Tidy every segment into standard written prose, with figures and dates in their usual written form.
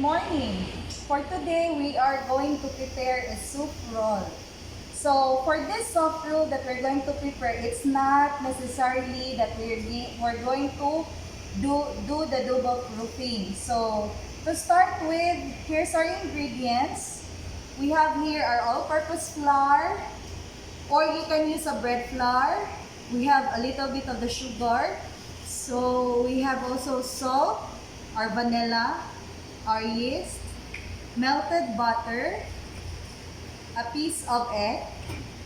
morning. For today, we are going to prepare a soup roll. So for this soft roll that we're going to prepare, it's not necessarily that we're going to do the double proofing. So to start with, here's our ingredients. We have here our all-purpose flour, or you can use a bread flour. We have a little bit of the sugar. So we have also salt, our vanilla, our yeast, melted butter, a piece of egg,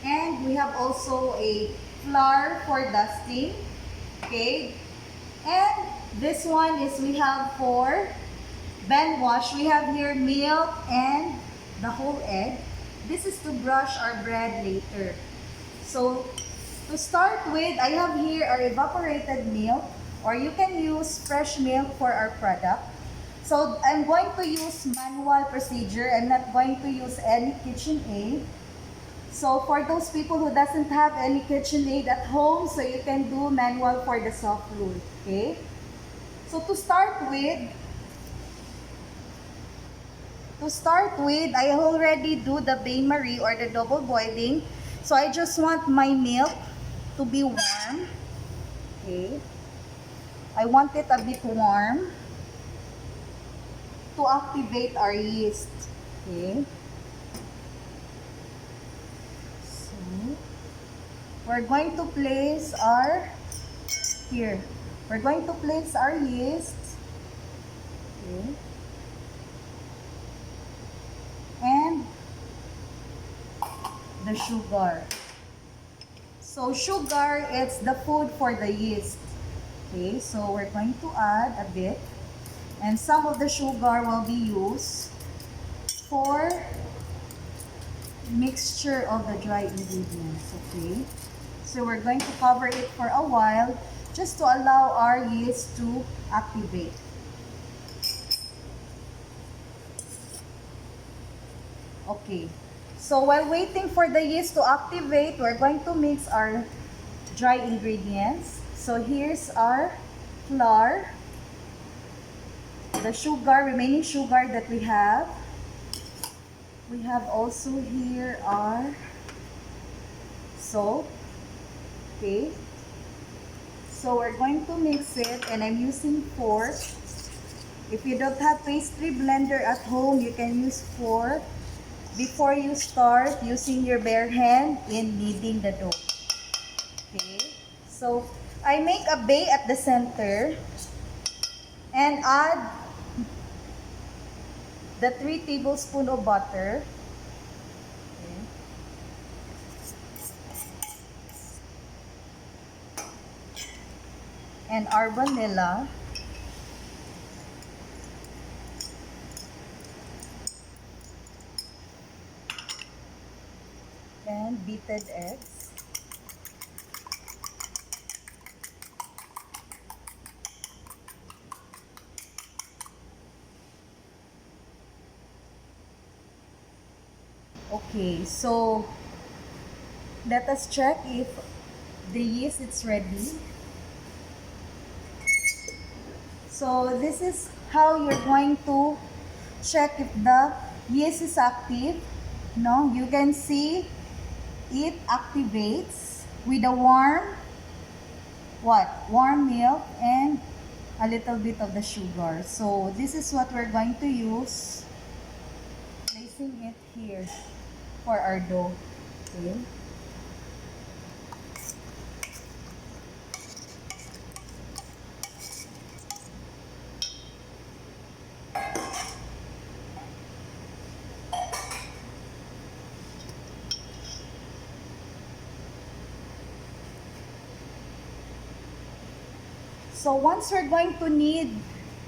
and we have also a flour for dusting. Okay, and this one is we have for band wash. We have here milk and the whole egg. This is to brush our bread later. So to start with, I have here our evaporated milk, or you can use fresh milk for our product. So I'm going to use manual procedure. I'm not going to use any kitchen aid. So for those people who doesn't have any kitchen aid at home, so you can do manual for the soft roll. Okay. So to start with, I already do the bain-marie or the double boiling. So I just want my milk to be warm. Okay. I want it a bit warm to activate our yeast. Okay. So we're going to place our We're going to place our yeast. Okay. And the sugar. So sugar, it's the food for the yeast. Okay, so we're going to add a bit, and some of the sugar will be used for mixture of the dry ingredients. Okay, so we're going to cover it for a while just to allow our yeast to activate. Okay, so while waiting for the yeast to activate, we're going to mix our dry ingredients. So here's our flour, the sugar, remaining sugar that we have. We have also here our salt. Okay, so we're going to mix it, and I'm using fork. If you don't have pastry blender at home, you can use fork before you start using your bare hand in kneading the dough. Okay, so I make a bay at the center and add the 3 tablespoons of butter. Okay. And our vanilla. And beaten eggs. Okay, so let us check if the yeast is ready. So this is how you're going to check if the yeast is active. No, you can see it activates with a warm milk and a little bit of the sugar. So this is what we're going to use, placing it here for our dough. Okay. So once we're going to knead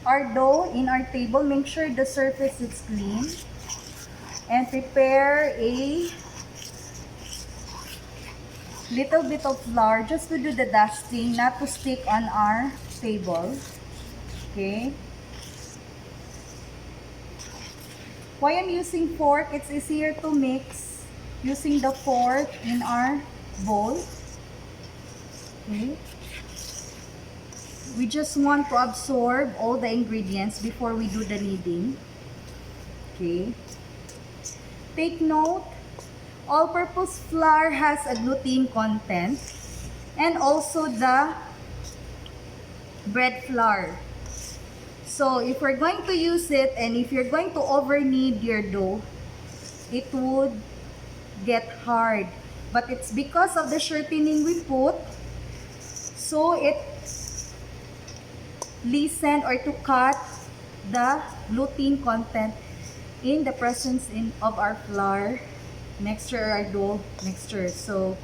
our dough in our table, make sure the surface is clean, and prepare a little bit of flour just to do the dusting, not to stick on our table. Okay. Why I'm using fork, it's easier to mix using the fork in our bowl. Okay. We just want to absorb all the ingredients before we do the kneading. Okay. Take note, all-purpose flour has a gluten content and also the bread flour. So if we're going to use it and if you're going to over knead your dough, it would get hard. But it's because of the shortening we put, so it lessen or to cut the gluten content in the presence of our flour mixture or our dough mixture. So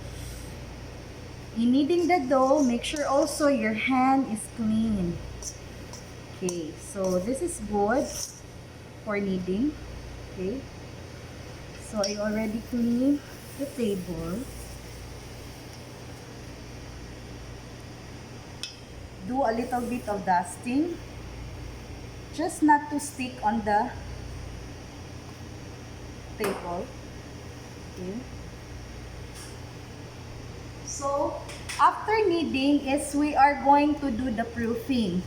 in kneading the dough, make sure also your hand is clean. Okay, so this is good for kneading. Okay, so I already cleaned the table. Do a little bit of dusting, just not to stick on the table. Okay. So after kneading is we are going to do the proofing.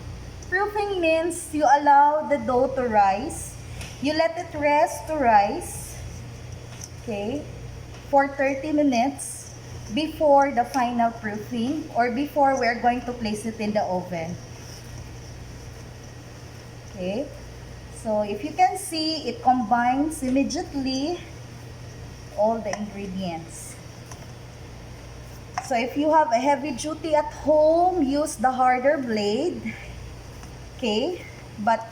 Proofing means you allow the dough to rise. You let it rest to rise, okay, for 30 minutes before the final proofing or before we're going to place it in the oven. Okay, so if you can see, it combines immediately all the ingredients. So if you have a heavy duty at home, use the harder blade. Okay, but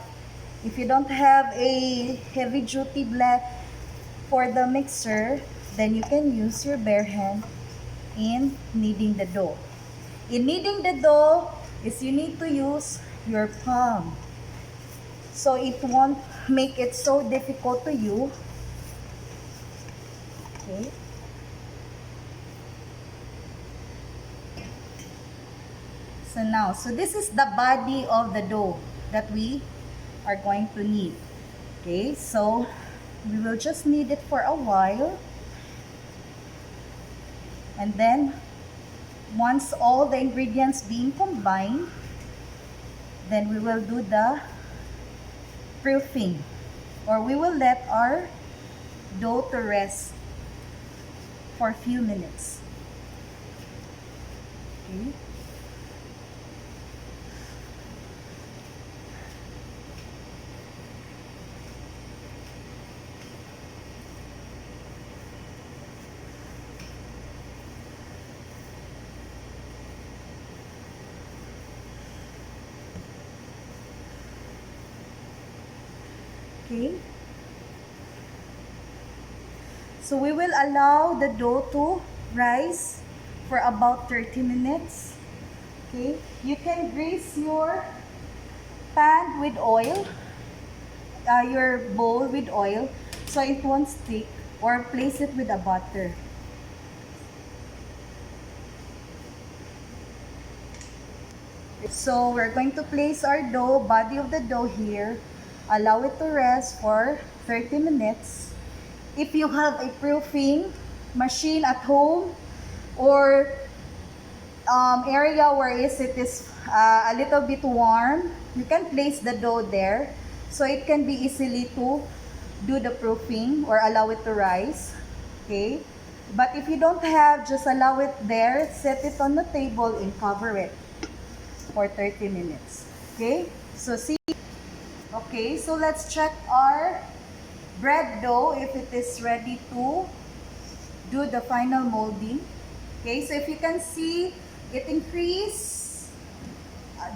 if you don't have a heavy duty blade for the mixer, then you can use your bare hand in kneading the dough. In kneading the dough is you need to use your palm, so it won't make it so difficult to you. Okay. So now, so this is the body of the dough that we are going to knead. Okay, so we will just knead it for a while. And then, once all the ingredients being combined, then we will do the proofing. Or we will let our dough to rest for a few minutes. Okay. Okay. So we will allow the dough to rise for about 30 minutes. Okay. You can grease your pan with oil, your bowl with oil, so it won't stick, or place it with a butter. So we're going to place our dough, body of the dough here. Allow it to rest for 30 minutes. If you have a proofing machine at home or area where it is a little bit warm, you can place the dough there so it can be easily to do the proofing or allow it to rise. Okay, but if you don't have, just allow it there, set it on the table and cover it for 30 minutes. Okay, so see. Okay, so let's check our bread dough if it is ready to do the final molding. Okay, so if you can see, it increased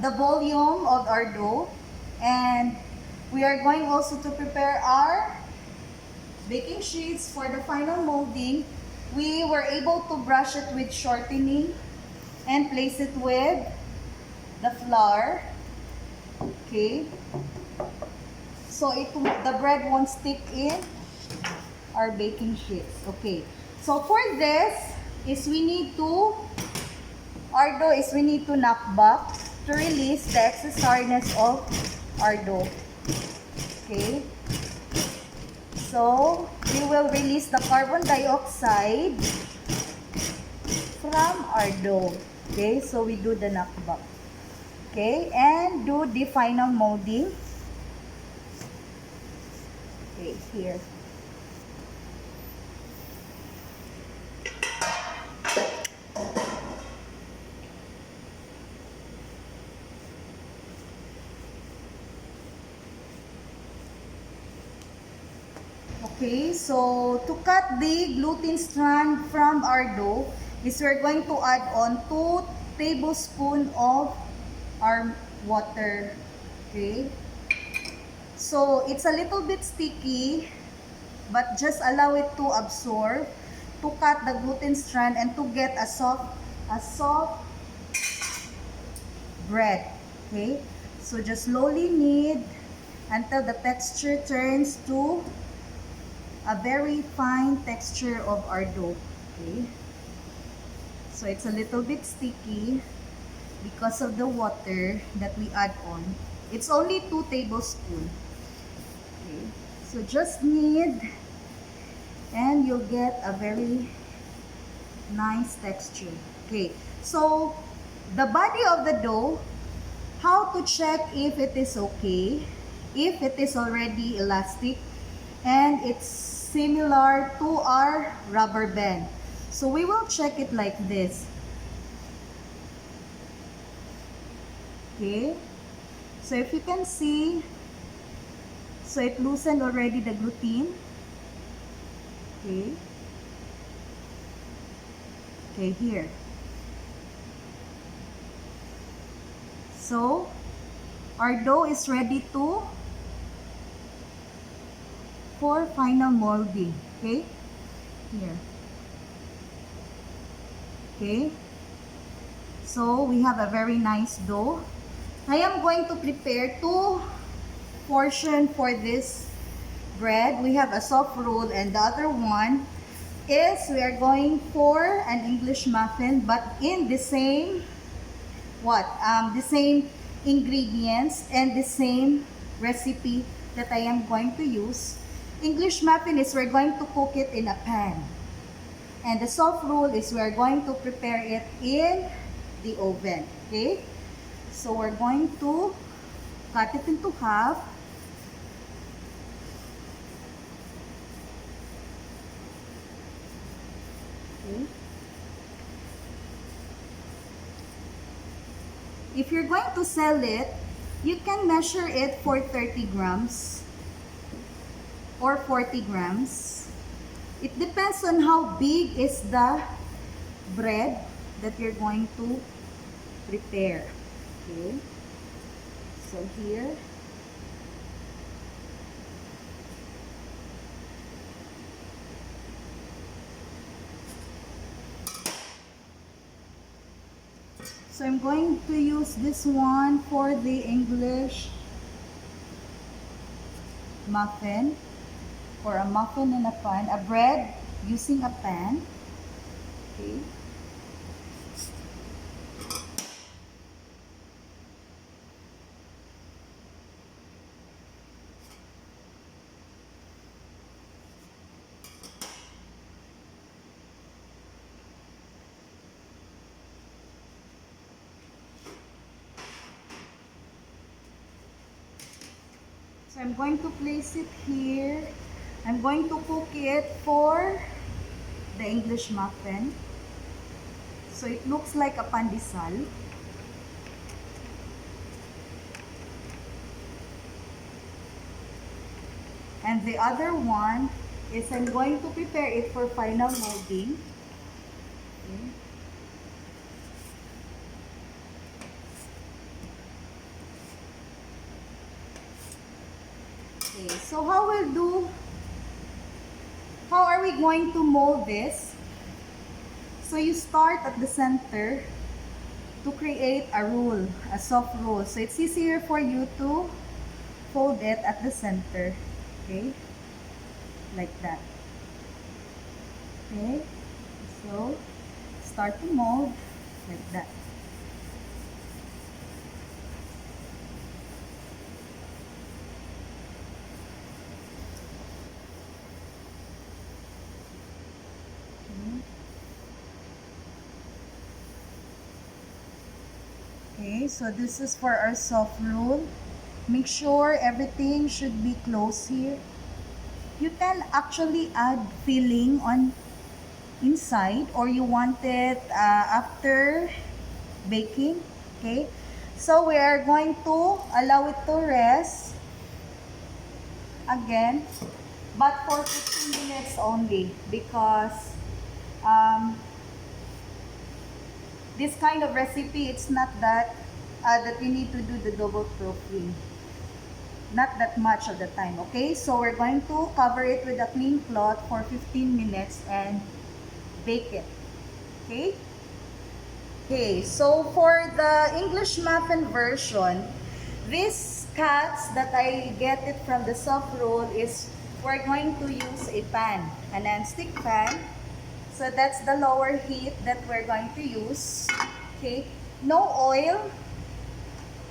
the volume of our dough, and we are going also to prepare our baking sheets for the final molding. We were able to brush it with shortening and place it with the flour. Okay, so the bread won't stick in our baking sheets. Okay, so for this is we need to knock back to release the excess hardness of our dough. Okay, so we will release the carbon dioxide from our dough. Okay, so we do the knockback. Okay, and do the final molding. Okay, here. Okay, so to cut the gluten strand from our dough is we're going to add on 2 tablespoons of our water. Okay, so it's a little bit sticky, but just allow it to absorb to cut the gluten strand and to get a soft bread. Okay, so just slowly knead until the texture turns to a very fine texture of our dough. Okay, so it's a little bit sticky because of the water that we add on. It's only 2 tablespoons. Okay, so just knead and you'll get a very nice texture. Okay, so the body of the dough, how to check if it is okay, if it is already elastic and it's similar to our rubber band. So we will check it like this. Okay, so if you can see, so it loosened already the gluten. Okay, okay, here. So our dough is ready for final molding. Okay, here. Okay, so we have a very nice dough. I am going to prepare 2 portions for this bread. We have a soft roll and the other one is we are going for an English muffin, but in the same the same ingredients and the same recipe that I am going to use. English muffin is we're going to cook it in a pan, and the soft roll is we're going to prepare it in the oven. Okay, so we're going to cut it into half. Okay. If you're going to sell it, you can measure it for 30 grams or 40 grams. It depends on how big is the bread that you're going to prepare. Okay, so here. So I'm going to use this one for the English muffin, for a muffin in a pan, a bread using a pan. Okay. So I'm going to place it here. I'm going to cook it for the English muffin. So it looks like a pandesal. And the other one is I'm going to prepare it for final molding. Okay. Okay, so how are we going to mold this? So you start at the center to create a roll, a soft roll. So it's easier for you to fold it at the center. Okay, like that. Okay, so start to mold like that. Okay, so this is for our soft roll. Make sure everything should be close here. You can actually add filling on inside, or you want it after baking. Okay, so we are going to allow it to rest again, but for 15 minutes only, because this kind of recipe, it's not that that we need to do the double proofing, not that much of the time. Okay, so we're going to cover it with a clean cloth for 15 minutes and bake it. Okay. Okay, so for the English muffin version, these cuts that I get it from the soft roll is we're going to use a pan, a non-stick pan. So that's the lower heat that we're going to use. Okay, no oil.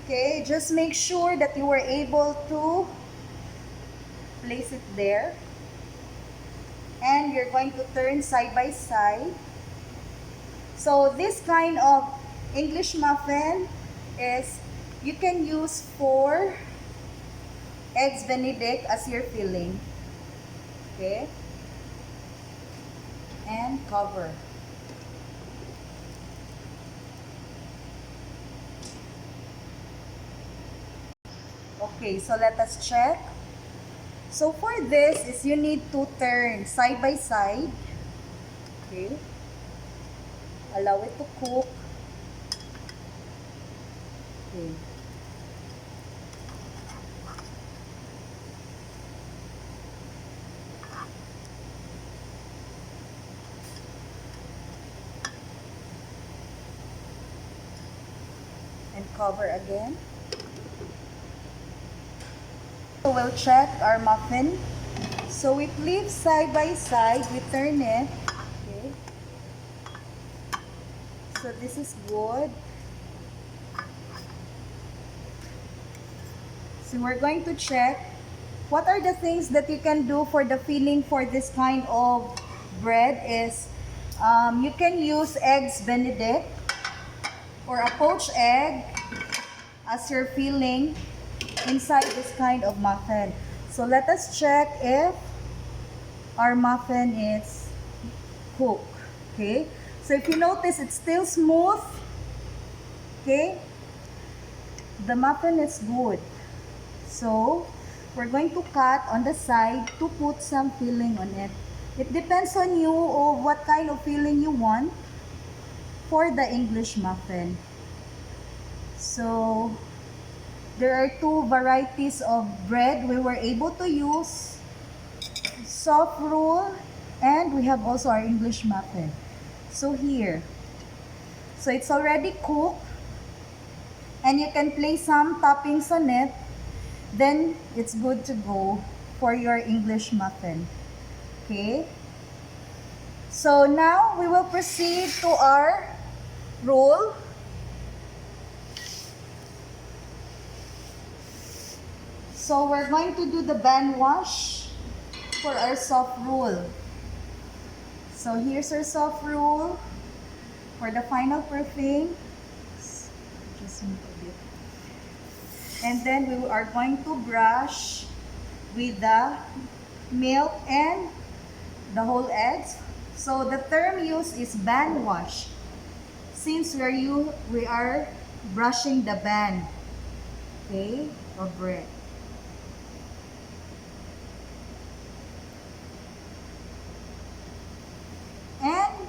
Okay, just make sure that you were able to place it there. And you're going to turn side by side. So this kind of English muffin is, you can use 4 eggs Benedict as your filling. Okay? And cover. Okay, so let us check. So for this is you need to turn side by side. Okay? Allow it to cook. Okay. And cover again. So we'll check our muffin. So we flip side by side, we turn it. Okay. So this is good. So we're going to check what are the things that you can do for the filling for this kind of bread is you can use eggs Benedict or a poached egg as your filling inside this kind of muffin. So let us check if our muffin is cooked. Okay, so if you notice it's still smooth. Okay, the muffin is good. So we're going to cut on the side to put some filling on it. It depends on you of what kind of filling you want for the English muffin. So there are 2 varieties of bread we were able to use. Soft roll, and we have also our English muffin. So here, so it's already cooked, and you can place some toppings on it. Then it's good to go for your English muffin. Okay, so now we will proceed to our roll. So we're going to do the band wash for our soft roll. So here's our soft roll for the final proofing. Just move a bit. And then we are going to brush with the milk and the whole eggs. So the term used is band wash, since we are brushing the band, okay, of bread. And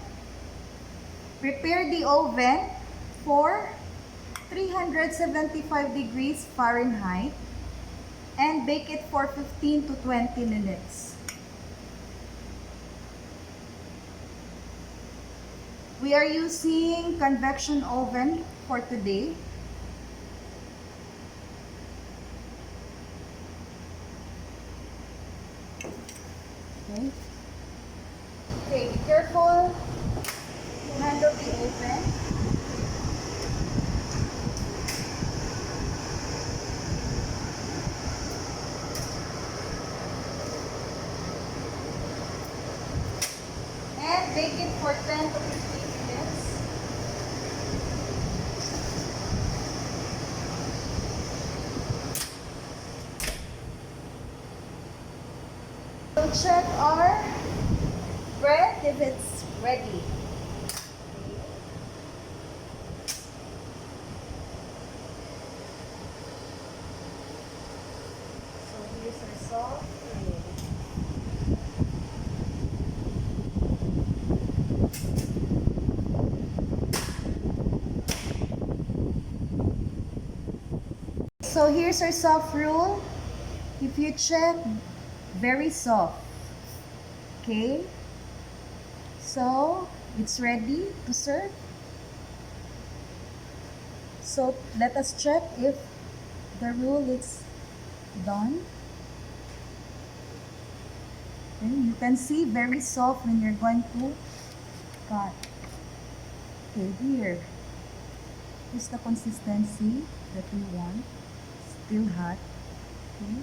prepare the oven for 375 degrees Fahrenheit and bake it for 15 to 20 minutes. We are using convection oven for today. Okay. Okay, be careful to handle the oven. And bake it for 10 to 15 minutes. will check our bread if it's ready. So here's our soft roll. So here's our soft roll. If you check, very soft. Okay? So, it's ready to serve. So, let us check if the roll is done. Okay, you can see very soft when you're going to cut. Okay, here. Here's the consistency that we want. Still hot. Okay.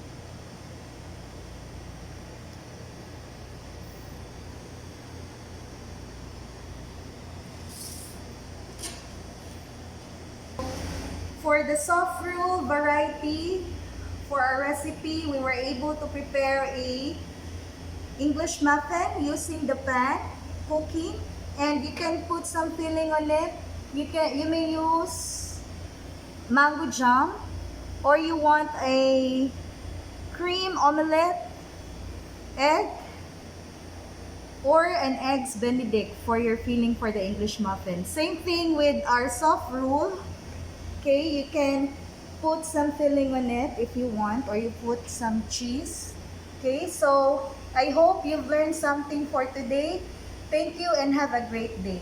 For the soft roll variety, for our recipe, we were able to prepare a English muffin using the pan cooking, and you can put some filling on it. You may use mango jam, or you want a cream omelette, egg, or an eggs benedict for your filling for the English muffin. Same thing with our soft roll. Okay, you can put some filling on it if you want, or you put some cheese. Okay, so I hope you've learned something for today. Thank you and have a great day.